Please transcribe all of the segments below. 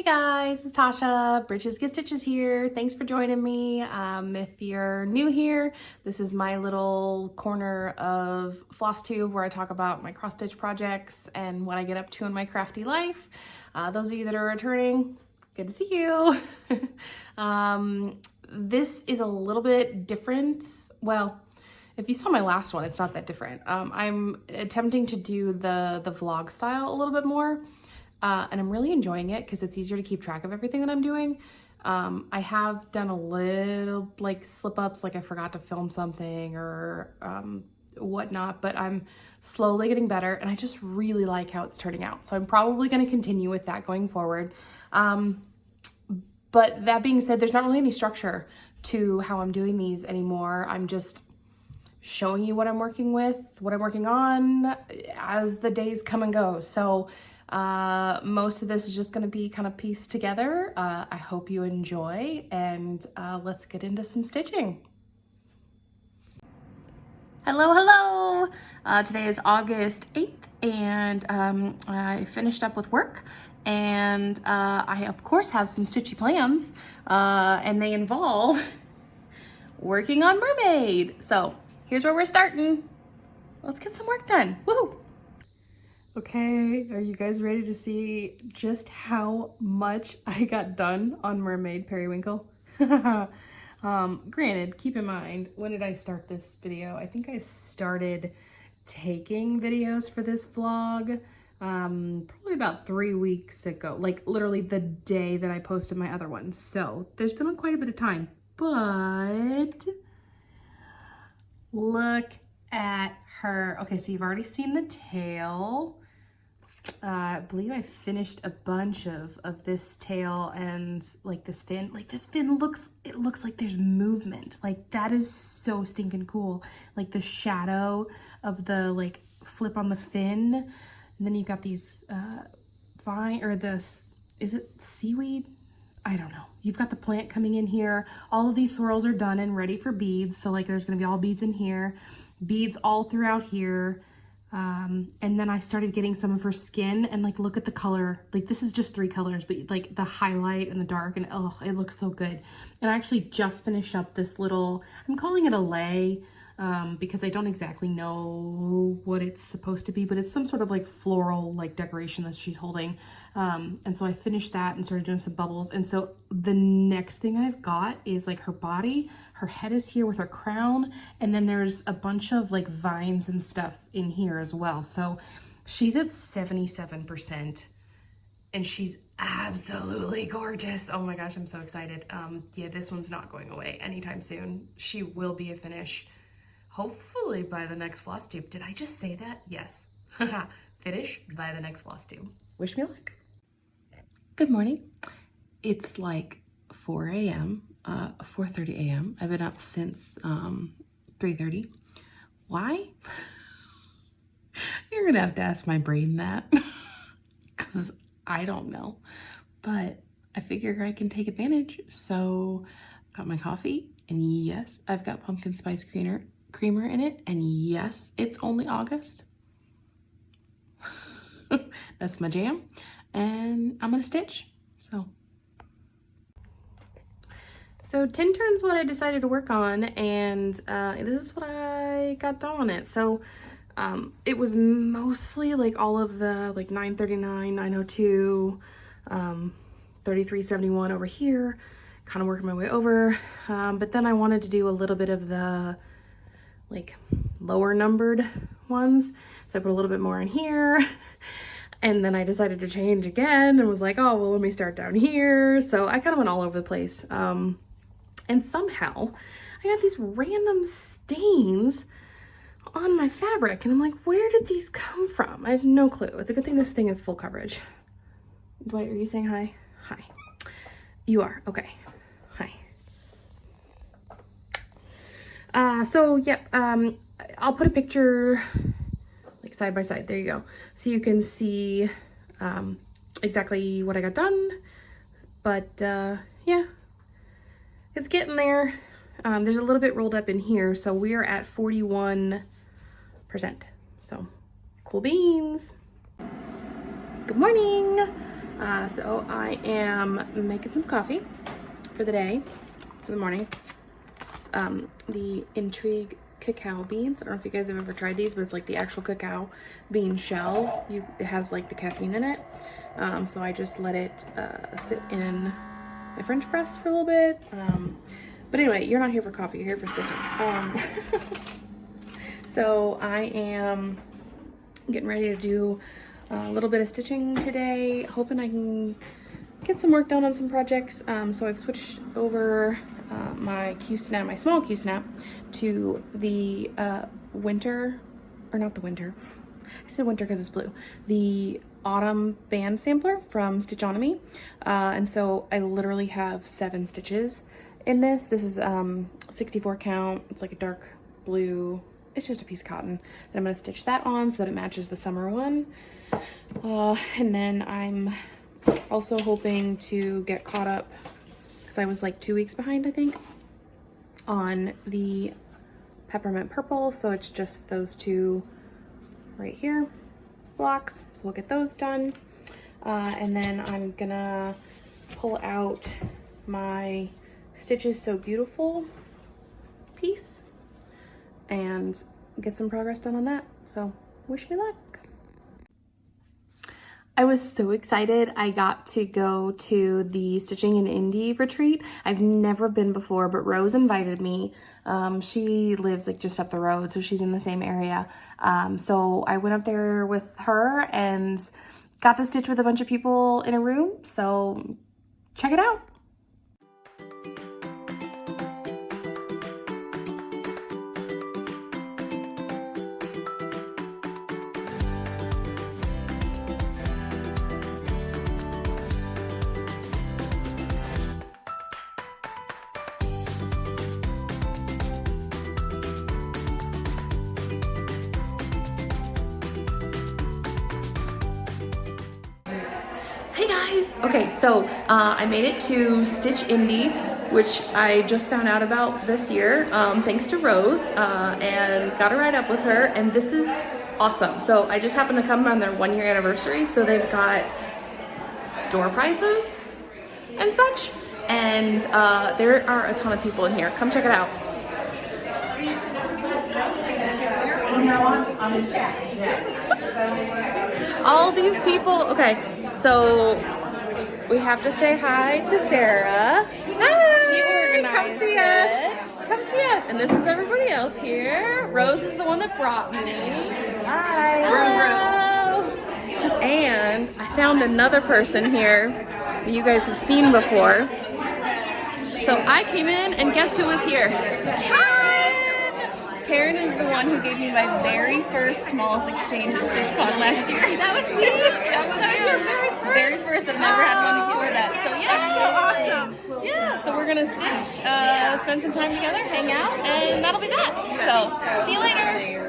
guys, it's Tasha. Britches Get Stitches here. Thanks for joining me. If you're new here, this is my little corner of Flosstube where I talk about my cross stitch projects and what I get up to in my crafty life. Those of you that are returning, good to see you. This is a little bit different. Well, if you saw my last one, it's not that different. I'm attempting to do the vlog style a little bit more. And I'm really enjoying it because it's easier to keep track of everything that I'm doing. I have done a little like slip ups, like I forgot to film something or whatnot, but I'm slowly getting better and I just really like how it's turning out. So I'm probably going to continue with that going forward. But that being said, there's not really any structure to how I'm doing these anymore. I'm just showing you what I'm working with, what I'm working on as the days come and go. So most of this is just going to be kind of pieced together. I hope you enjoy, and let's get into some stitching. Hello. Today is August 8th and I finished up with work, and I of course have some stitchy plans, and they involve working on Mermaid. So here's where we're starting. Let's get some work done. Woohoo! Okay, are you guys ready to see just how much I got done on Mermaid Periwinkle? Granted, keep in mind, when did I start this video? I think I started taking videos for this vlog probably about 3 weeks ago, like literally the day that I posted my other one. So there's been quite a bit of time, but look at her. Okay, so you've already seen the tail. I believe I finished a bunch of this tail and like this fin. Like this fin looks like there's movement. Like that is so stinking cool. Like the shadow of the like flip on the fin. And then you've got these vine, or this, is it seaweed? I don't know. You've got the plant coming in here. All of these swirls are done and ready for beads. So like there's gonna be all beads in here, beads all throughout here. And then I started getting some of her skin, and like look at the color. Like this is just 3 colors, but like the highlight and the dark, and oh, it looks so good. And I actually just finished up this little, I'm calling it a lei, because I don't exactly know what it's supposed to be, but it's some sort of like floral like decoration that she's holding. And so I finished that and started doing some bubbles. And so the next thing I've got is like her body. Her head is here with her crown, and then there's a bunch of like vines and stuff in here as well. So she's at 77% and she's absolutely gorgeous. Oh my gosh, I'm so excited. Yeah, this one's not going away anytime soon. She will be a finish hopefully by the next Flosstube. Did I just say that? Yes. Finish by the next Flosstube. Wish me luck. Good morning. It's like 4 a.m., 4:30 a.m. I've been up since 3:30. Why? You're gonna have to ask my brain that, because I don't know. But I figure I can take advantage. So got my coffee, and yes, I've got pumpkin spice creamer in it, and yes, it's only August. That's my jam, and I'm gonna stitch. So Tintern's what I decided to work on, and this is what I got done on it. So it was mostly like all of the like 939, 902, 3371 over here, kind of working my way over. But then I wanted to do a little bit of the like lower numbered ones. So I put a little bit more in here, and then I decided to change again and was like, oh, well, let me start down here. So I kind of went all over the place. And somehow I got these random stains on my fabric, and I'm like, where did these come from? I have no clue. It's a good thing this thing is full coverage. Dwight, are you saying hi? Hi. You are, okay. Hi. So yeah, I'll put a picture like side by side. There you go. So you can see exactly what I got done. But yeah, it's getting there. There's a little bit rolled up in here, so we are at 41%. So cool beans. Good morning. So I am making some coffee for the day, for the morning. The Intrigue cacao beans. I don't know if you guys have ever tried these, but it's like the actual cacao bean shell. It has like the caffeine in it. So I just let it sit in my French press for a little bit. But anyway, you're not here for coffee, you're here for stitching. So I am getting ready to do a little bit of stitching today, hoping I can get some work done on some projects. So I've switched over my Q-snap, my small Q-snap, to the winter, or not the winter, I said winter because it's blue, the autumn band sampler from Stitchonomy. And so I literally have 7 stitches in this. This is 64 count. It's like a dark blue. It's just a piece of cotton. Then I'm gonna stitch that on so that it matches the summer one. And then I'm also hoping to get caught up, because I was like 2 weeks behind, I think, on the Peppermint Purple. So it's just those 2 right here blocks. So we'll get those done. And then I'm gonna pull out my Stitches So Beautiful piece and get some progress done on that. So wish me luck. I was so excited I got to go to the Stitching in Indie retreat. I've never been before, but Rose invited me. She lives like just up the road, so she's in the same area. So I went up there with her and got to stitch with a bunch of people in a room. So check it out. Hey guys! Okay, so I made it to Stitch Indie, which I just found out about this year, thanks to Rose, and got a ride up with her, and this is awesome. So I just happened to come on their 1-year anniversary, so they've got door prizes and such, and there are a ton of people in here. Come check it out. All these people, okay. So we have to say hi to Sarah. Hi! She organized Come see us. it. Come see us. And this is everybody else here. Rose is the one that brought me. Hi. Hello. And I found another person here that you guys have seen before. So I came in and guess who was here? Karen is the one who gave me my very first Smalls exchange at StitchCon last year. That was me. That was your very first. Very first. I've never had one before that. So yeah. That's so awesome. Yeah. So we're gonna stitch, spend some time together, hang out, and that'll be that. So see you later.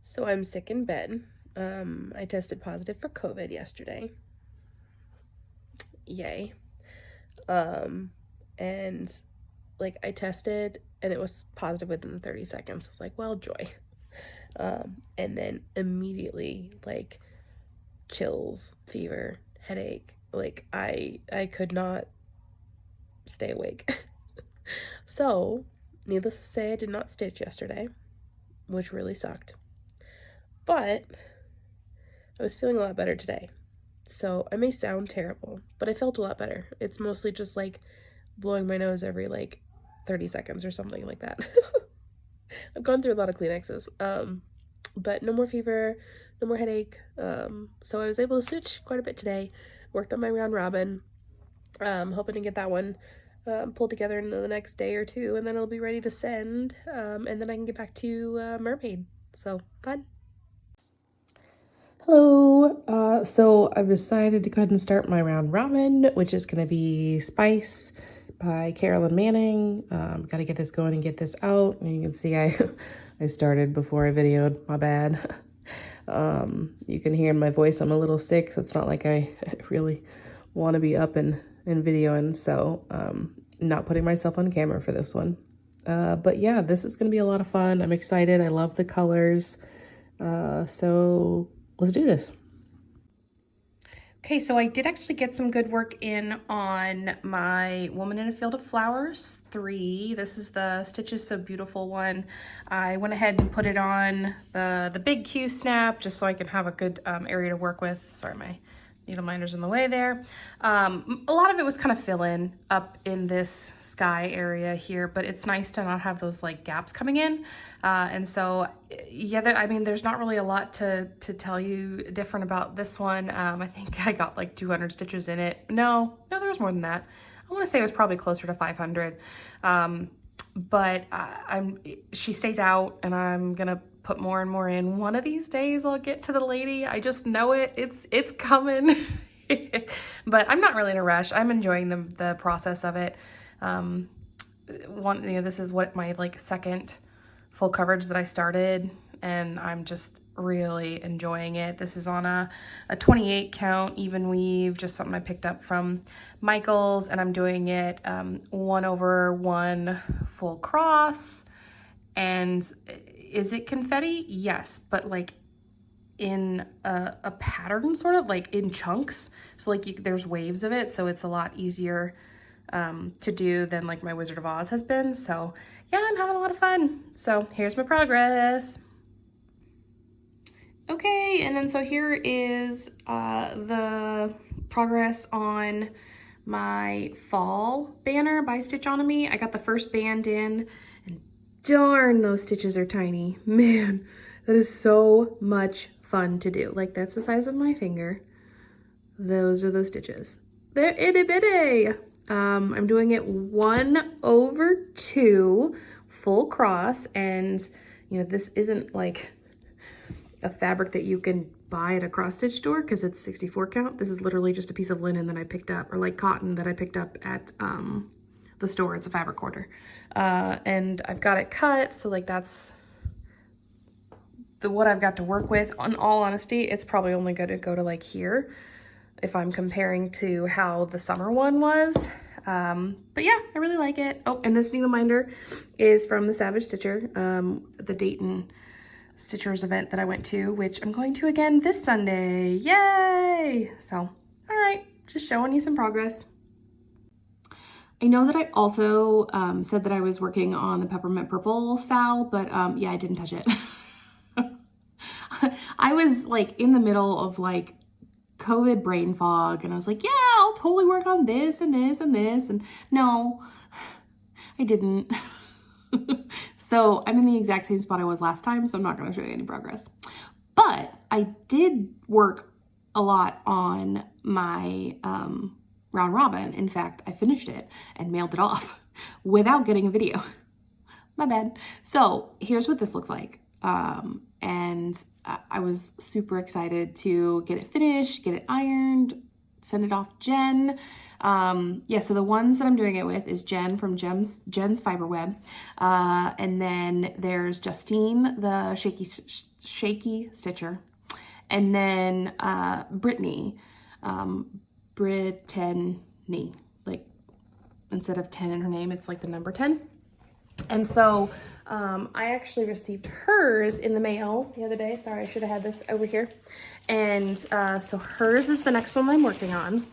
So I'm sick in bed. I tested positive for COVID yesterday. Yay. And like I tested and it was positive within 30 seconds. I was like, well, joy. And then immediately like chills, fever, headache. Like I could not stay awake. So needless to say, I did not stitch yesterday, which really sucked. But I was feeling a lot better today. So I may sound terrible, but I felt a lot better. It's mostly just like blowing my nose every like 30 seconds or something like that. I've gone through a lot of Kleenexes. But no more fever, no more headache. So I was able to stitch quite a bit today. Worked on my round robin. Hoping to get that one pulled together in the next day or two, and then it'll be ready to send, and then I can get back to Mermaid. So fun. Hello. So I've decided to go ahead and start my round robin, which is going to be Spice by Carolyn Manning. Got to get this going and get this out. And you can see I started before I videoed. My bad. You can hear in my voice I'm a little sick, so it's not like I really want to be up and videoing, so not putting myself on camera for this one. But yeah, this is gonna be a lot of fun. I'm excited. I love the colors. So let's do this. Okay, so I did actually get some good work in on my Woman in a Field of Flowers 3. This is the Stitches So Beautiful one. I went ahead and put it on the big Q snap just so I can have a good area to work with. Sorry, my needle minder's in the way there. A lot of it was kind of fill-in up in this sky area here, but it's nice to not have those like gaps coming in. And so, yeah, I mean, there's not really a lot to tell you different about this one. I think I got like 200 stitches in it. No, there was more than that. I want to say it was probably closer to 500. But she stays out, and I'm gonna put more and more in. One of these days I'll get to the lady. I just know it. It's coming. But I'm not really in a rush. I'm enjoying the process of it. This is what my like second full coverage that I started, and I'm just really enjoying it. This is on a 28 count even weave, just something I picked up from Michael's, and I'm doing it 1/1 full cross. And is it confetti? Yes, but like in a pattern, sort of like in chunks. So like there's waves of it, so it's a lot easier to do than like my Wizard of Oz has been. So yeah, I'm having a lot of fun. So here's my progress. Okay, and then so here is the progress on my fall banner by Stitchonomy. I got the first band in, and darn, those stitches are tiny. Man, that is so much fun to do. Like, that's the size of my finger. Those are the stitches. They're itty bitty. I'm doing it 1/2 full cross, and you know, this isn't like a fabric that you can buy at a cross stitch store because it's 64 count. This is literally just a piece of linen that I picked up, or like cotton that I picked up at the store. It's a fabric order. And I've got it cut, so like that's what I've got to work with. In all honesty, it's probably only going to go to like here if I'm comparing to how the summer one was. But yeah, I really like it. Oh, and this needle minder is from the Savage Stitcher, the Dayton Stitchers event that I went to, which I'm going to again this Sunday. Yay! So, all right, just showing you some progress. I know that I also said that I was working on the Peppermint Purple Sal, but yeah, I didn't touch it. I was like in the middle of like COVID brain fog, and I was like, yeah, I'll totally work on this and this and this, and no, I didn't. So I'm in the exact same spot I was last time, so I'm not going to show you any progress. But I did work a lot on my round robin. In fact, I finished it and mailed it off without getting a video. My bad. So here's what this looks like. And I was super excited to get it finished, get it ironed, send it off to Jen. Yeah, so the ones that I'm doing it with is Jen from Jen's Fiberweb. And then there's Justine, the shaky stitcher. And then Brittany, Brittany, like instead of 10 in her name, it's like the number 10. And so I actually received hers in the mail the other day. Sorry, I should have had this over here. And so hers is the next one I'm working on.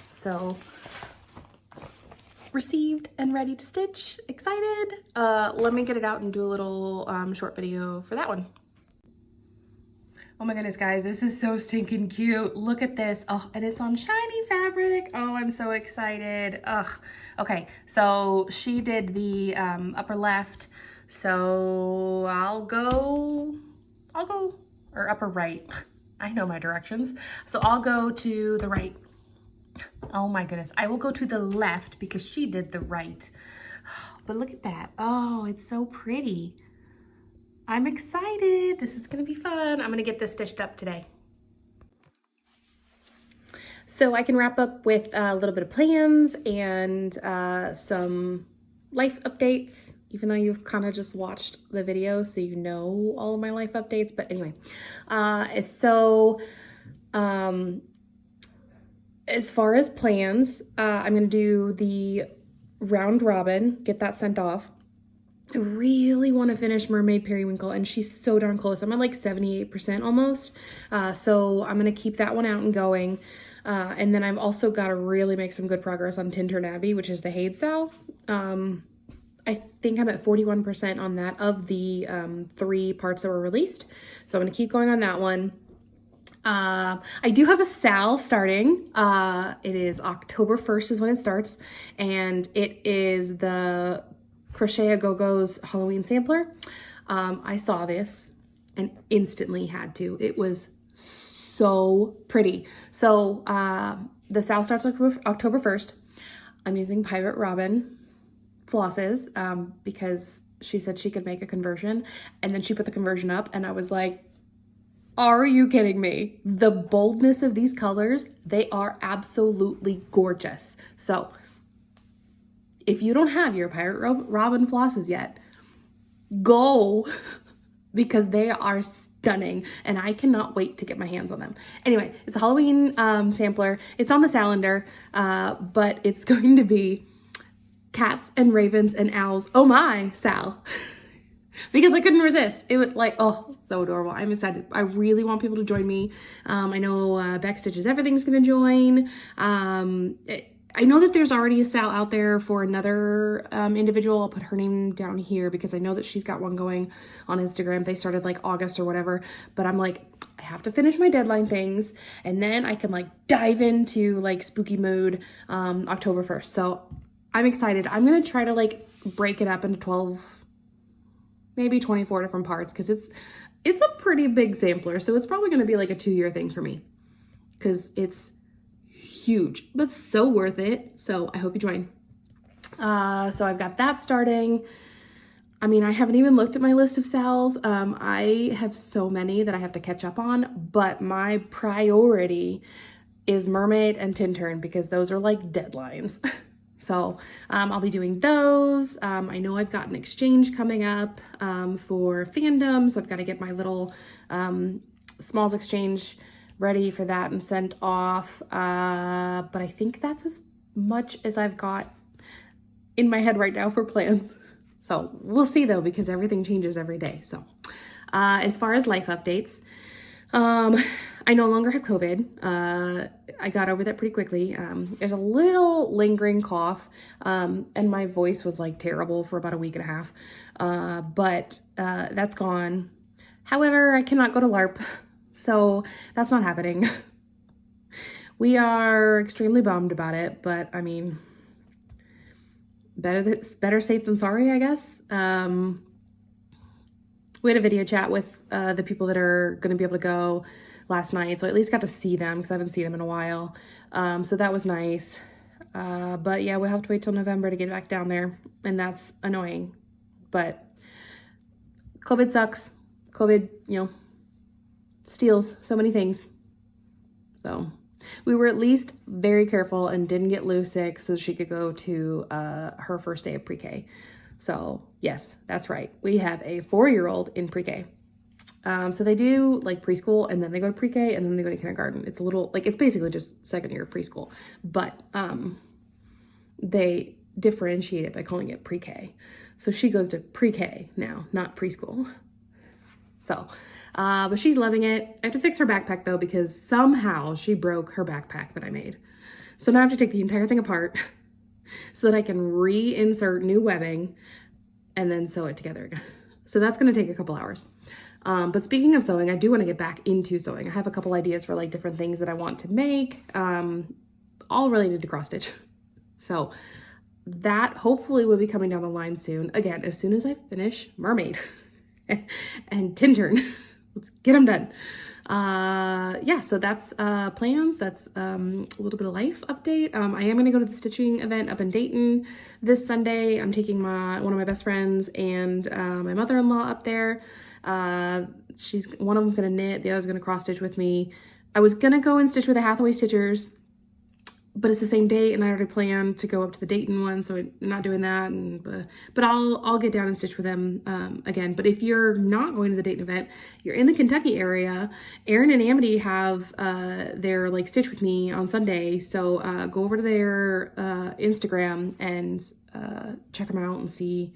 So received and ready to stitch. Excited. Let me get it out and do a little short video for that one. Oh my goodness, guys, this is so stinking cute. Look at this. Oh, and it's on shiny fabric. Oh, I'm so excited. Ugh. Okay, so she did the upper left So I'll go, or upper right. I know my directions. So I'll go to the right. Oh my goodness. I will go to the left because she did the right. But look at that. Oh, it's so pretty. I'm excited. This is gonna be fun. I'm gonna get this stitched up today. So I can wrap up with a little bit of plans and some life updates, even though you've kind of just watched the video, so you know all of my life updates. But anyway, as far as plans, I'm gonna do the round robin, get that sent off. I really want to finish Mermaid Periwinkle, and she's so darn close. I'm at like 78% almost. So I'm gonna keep that one out and going. And then I've also got to really make some good progress on Tintern Abbey, which is the HAED sal. I think I'm at 41% on that of the 3 parts that were released. So I'm gonna keep going on that one. I do have a sal starting. It is October 1st is when it starts, and it is the Crochet A Go-Go's Halloween sampler. I saw this and instantly had to. It was so pretty. So the sal starts October 1st. I'm using Pirate Robin flosses because she said she could make a conversion, and then she put the conversion up and I was like, are you kidding me? The boldness of these colors, they are absolutely gorgeous. So if you don't have your Pirate Robin flosses yet, go, because they are stunning and I cannot wait to get my hands on them. Anyway, it's a Halloween sampler. It's on the calendar, but it's going to be cats and ravens and owls. Oh my, sal. Because I couldn't resist. It was like, oh, so adorable. I'm excited. I really want people to join me. I know Beck Stitches Everything's gonna join. I know that there's already a sal out there for another individual. I'll put her name down here because I know that she's got one going on Instagram. They started like August or whatever, but I'm like, I have to finish my deadline things and then I can like dive into like spooky mood October 1st. So I'm excited. I'm gonna try to like break it up into 12, maybe 24 different parts because it's a pretty big sampler. So it's probably gonna be like a 2-year thing for me because it's huge, but so worth it. So I hope you join. So I've got that starting. I mean, I haven't even looked at my list of sals. I have so many that I have to catch up on, but my priority is Mermaid and Tintern because those are like deadlines. So I'll be doing those. I know I've got an exchange coming up for fandom, so I've got to get my little smalls exchange ready for that and sent off. But I think that's as much as I've got in my head right now for plans. So we'll see though, because everything changes every day. So as far as life updates, I no longer have COVID. I got over that pretty quickly. There's a little lingering cough, and my voice was like terrible for about a week and a half. But that's gone. However, I cannot go to LARP. So that's not happening. We are extremely bummed about it, but I mean, better safe than sorry, I guess. We had a video chat with the people that are going to be able to go last night, so I at least got to see them because I haven't seen them in a while. So that was nice. But yeah, we'll have to wait till November to get back down there, and that's annoying. But COVID sucks. COVID, you know, steals so many things. So we were at least very careful and didn't get Lou sick so she could go to her first day of pre-K. So yes, that's right. We have a 4-year-old in pre-K. So they do like preschool and then they go to pre-K and then they go to kindergarten. It's a little, like, it's basically just second year of preschool, but they differentiate it by calling it pre-K. So she goes to pre-K now, not preschool. So, but she's loving it. I have to fix her backpack though, because somehow she broke her backpack that I made. So now I have to take the entire thing apart so that I can reinsert new webbing and then sew it together again. So that's going to take a couple hours. But speaking of sewing, I do want to get back into sewing. I have a couple ideas for like different things that I want to make, all related to cross stitch. So that hopefully will be coming down the line soon. Again, as soon as I finish Mermaid and Tintern. Let's get them done. Yeah, so that's plans. That's a little bit of life update. I am going to go to the stitching event up in Dayton this Sunday. I'm taking one of my best friends and my mother-in-law up there. One of them's going to knit, the other's going to cross stitch with me. I was going to go and stitch with the Hathaway Stitchers, but it's the same date, and I already planned to go up to the Dayton one, so I'm not doing that. But I'll get down and stitch with them again. But if you're not going to the Dayton event, you're in the Kentucky area, Erin and Abbey have their like stitch with me on Sunday. So go over to their Instagram and check them out and see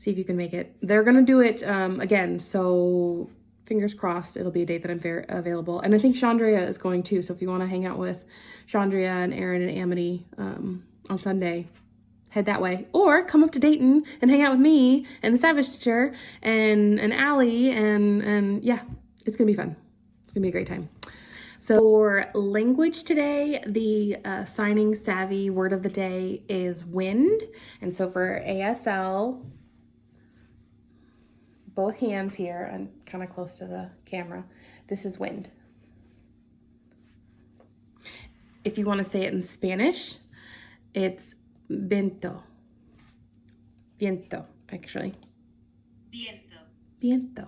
if you can make it. They're gonna do it again, so fingers crossed it'll be a date that I'm available. And I think Chandria is going too, so if you want to hang out with Chandria and Erin and Amity on Sunday, head that way. Or come up to Dayton and hang out with me and the Savage Stitcher and Allie, and yeah, it's gonna be fun. It's gonna be a great time. So for language today, the signing savvy word of the day is wind. And so for ASL, both hands here, I'm kind of close to the camera, this is wind. If you want to say it in Spanish, it's viento. Viento, actually. Viento. Viento.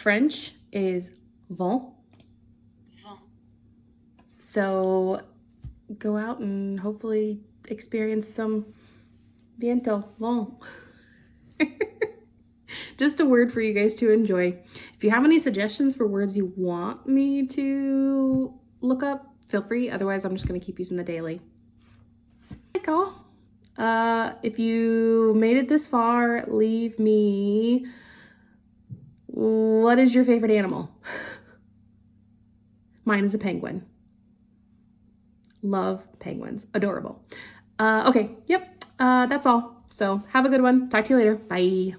French is vent. Vent. So go out and hopefully experience some viento, vent. Just a word for you guys to enjoy. If you have any suggestions for words you want me to look up, feel free. Otherwise, I'm just going to keep using the daily. Hey, y'all. If you made it this far, leave me, what is your favorite animal? Mine is a penguin. Love penguins. Adorable. Okay, yep, that's all. So have a good one. Talk to you later. Bye.